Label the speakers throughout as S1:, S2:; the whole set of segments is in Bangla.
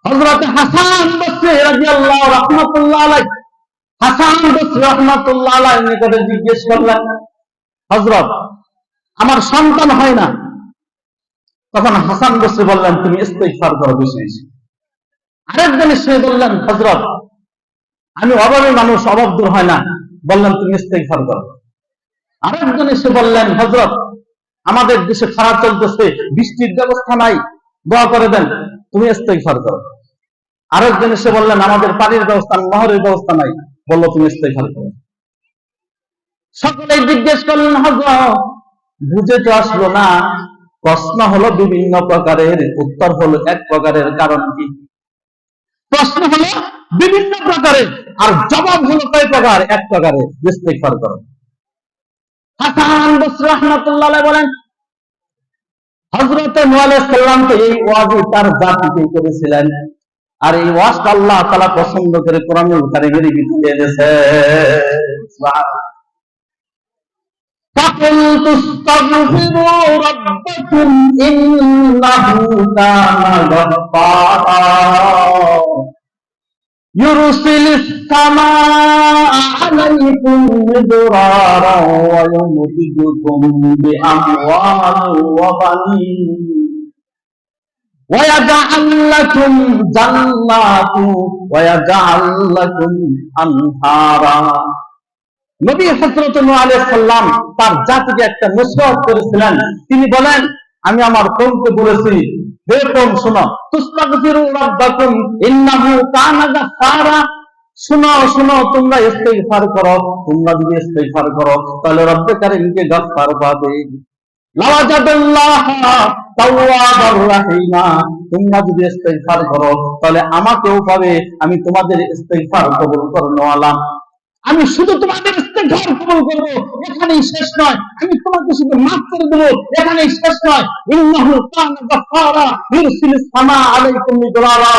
S1: হযরত হাসান বসরি রাদিয়াল্লাহু রাহমাতুল্লাহ আলাইহি, হাসান বসরি রাহমাতুল্লাহ আলাইহি নিকটে জিজ্ঞেস করলেন, হযরত আমার সন্তান হয় না। তখন হাসান বসরি বললেন, তুমি ইস্তিগফার করো বেশি বেশি। আরেকজন এসে বললেন, হযরত আমি অভাবী মানুষ, অভাব দূর হয় না। বললেন, তুমি ইস্তিগফার করো। আরেকজন এসে বললেন, হযরত আমাদের দেশে খরা চলতেছে, বৃষ্টির ব্যবস্থা নাই, দোয়া করে দেন। তুমি ইস্তিগফার করো। আরেকজন এসে বললেন, আমাদের পানির ব্যবস্থা, নহরের ব্যবস্থা নাই। বললো, তুমি ইস্তিগফার করো। সকলেই জিজ্ঞেস করলেন, হযরত বুঝে তো আসলো না, প্রশ্ন হলো বিভিন্ন প্রকারের, উত্তর হলো এক প্রকারের, কারণ কি? প্রশ্ন হলো বিভিন্ন প্রকারের আর জবাব হলো কয় প্রকার? এক প্রকারের, ইস্তিগফার করো। হাসান বসরি রাহমাতুল্লাহ আলাইহি বলেন, হযরত নূহ আলাইহিস সালাম তো এই ওয়াজই তার জাতিকে করেছিলেন, আর এই ওয়াজটা আল্লাহ তাআলা পছন্দ করে কোরআনুল কারীমের ভিতরে এনেছে। সুবহানাল্লাহ। فَقُلْتُ اسْتَغْفِرُوا رَبَّكُمْ إِنَّهُ كَانَ غَفَّارًا يُرْسِلِ السَّمَاءَ عَلَيْكُمْ مِدْرَارًا وَيُمْدِدْكُمْ بِأَمْوَالٍ وَبَنِينَ وَيَجْعَلْ لَكُمْ جَنَّاتٍ وَيَجْعَلْ لَكُمْ أَنْهَارًا। নবী হযরত নূহ আলাইহিস সালাম তার জাতিকে একটা নসিহত করেছিলেন। তিনি বলেন, আমি আমার কওমকে বলেছি, হে কওম শোনো, তুস্তাগফিরু রাব্বাকুম ইন্নাহু কানা গাফফারা। শোনো শোনো, তোমরা ইস্তিগফার করো। তোমরা যদি ইস্তিগফার করো তাহলে রব্বে কারীমকে গাফফার পাবে। লাওয়াজাদাল্লাহা তাওয়াবার রাহিমা। তোমরা যদি ইস্তিগফার করো তাহলে আমাকেও পাবে, আমি তোমাদের ইস্তিগফার কবুল করনেওয়ালা। আমি শুধু তোমাদের ইস্তিগফার কবুল করব, এখানেই শেষ নয়। আমি তোমাকে শুধু মাফ করে দেব, এখানেই শেষ নয়। ইন্নাহু কানা গাফফারা ইরসিলিস সামা আলাইকুম মিদরারা।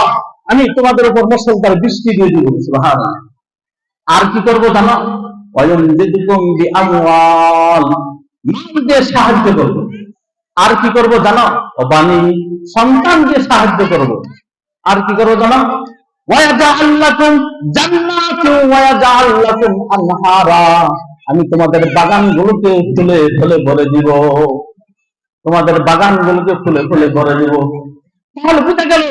S1: আমি তোমাদের উপর মুষলধারে বৃষ্টি দিয়ে দেব। সুবহানাল্লাহ। আর কি করব জানো? ওয়ায়ুমদিদুকুম বিআমওয়াল, মাল দিয়ে সাহায্য করব। আর কি করব জানো? বানি, সন্তান দিয়ে সাহায্য করব। আর কি করব জানো? ওয়ায়াজআল লাকুম জান্নাতিন ওয়ায়াজআল লাকুম আনহারা। আমি তোমাদের বাগানগুলোকে ফুলে ফুলে ভরে দিব। তোমাদের বাগানগুলোকে ফুলে ফুলে ভরে দিব। তাহলে বুঝা গেল,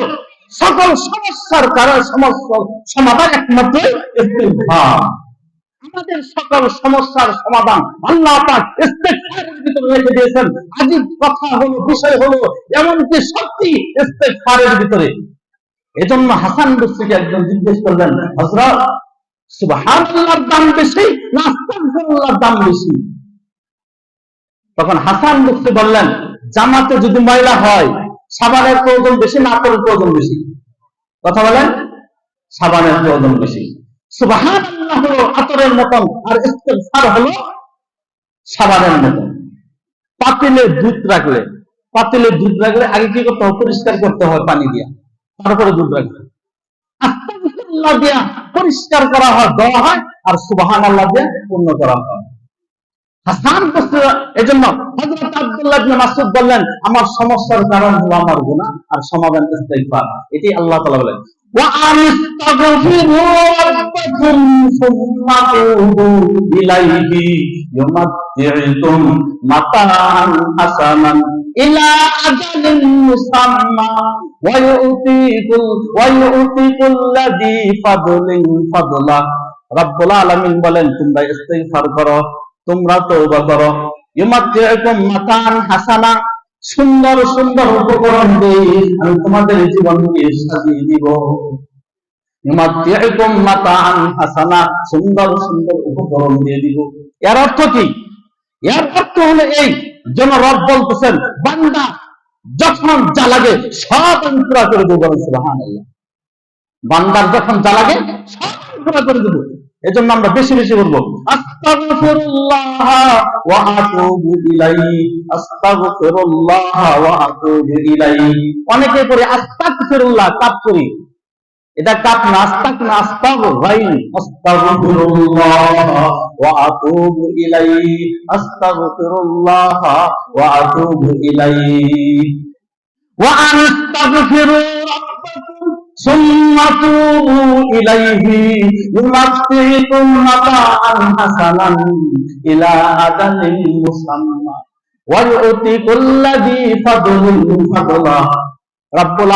S1: সকল সমস্যার কারণ, সমস্যার সমাধান একমাত্র ইস্তিগফার। আমাদের সকল সমস্যার সমাধান আল্লাহ পাক ইস্তিগফারের ভিতরে রেখে দিয়েছেন। আজীব কথা হলো, বিষয় হলো, এমনকি সত্যি ইস্তিগফারের ভিতরে। এজন্য হাসান বসরিকে একজন জিজ্ঞেস করলেন, হযরত সুবহানাল্লাহর দাম বেশি না আস্তাগফিরুল্লাহর দাম বেশি? তখন হাসান বসরি বললেন, জামাতে যদি ময়লা হয় সাবানের প্রয়োজন বেশি না আতরের প্রয়োজন বেশি? কথা বলেন। সাবানের প্রয়োজন বেশি। সুবহানাল্লাহ হলো আতরের মতন, আর ইস্তিগফার হলো সাবানের মতন। পাতিলে দুধ রাখলে আগে কি করতে হয়? পরিষ্কার করতে হয় পানি দিয়ে, তারপরে দুধ রাখবে। আস্তাগফিরুল্লাহ দিয়া পরিষ্কার করা হয়, দেওয়া হয়, আর সুবহানাল্লাহ দিয়ে পূর্ণ করা হয়। হাসান বসরি এজন্য হযরত আব্দুল্লাহ ইবনে মাসউদ বললেন, আমার সমস্যার কারণ হলো আমার গুনাহ, আর সমাধান ইস্তিগফার। এটি আল্লাহ তাআলা বলেন, ওয়া আনিস্তাগফিরু রাব্বাকুম সুম্মা তুবু ইলাইহি ইউমাত্তিউকুম মাতাআন হাসানান ইলা আজালিন মুসাম্মা ওয়া ইউতি কুল্লাযী ফাদলিন ফাদলা। রব্বুল আলামিন বলেন, তোমরা ইস্তিগফার করো, তোমরা তওবা করো। ইউমাত্তিউকুম মাতাআন হাসানা, সুন্দর সুন্দর উপকরণ দিয়ে আমি তোমাদের জীবনকে সাজিয়ে দিব। ইউমাত্তিউকুম মাতাআন হাসানা, সুন্দর সুন্দর উপকরণ দিয়ে দিব। এর অর্থ কি? এর অর্থ হলো এই, যেন রব বলতেছেন, বান্দা যখন যা লাগে সব আমি পুরা করে দেবো। সুবহানাল্লাহ। বান্দার যখন যা লাগে সব পুরা করে দেবো। এজন্য আমরা বেশি বেশি বলবো, আস্তাগফিরুল্লাহ ওয়া আতুবু ইলাইহি, আস্তাগফিরুল্লাহ ওয়া আতুবু ইলাইহি। অনেকে করে আস্তাগফিরুল্লাহ কাপ করি, এটা কাপ না, আস্তাগ না, আস্তাগফিরুল্লাহ ওয়া আতুবু ইলাইহি, আস্তাগফিরুল্লাহ ওয়া আতুবু ইলাইহি। ওয়া আনিস্তাগফিরু রাব্বাকুম সুম্মা তুবু ইলাইহি ইউমাতিকুম মাতাআন হাসানান ইলা আজালিন মুসাম্মা ওয়া ইউতি কুল্লাযী ফাদলিন ফাদলা। রাব্বুল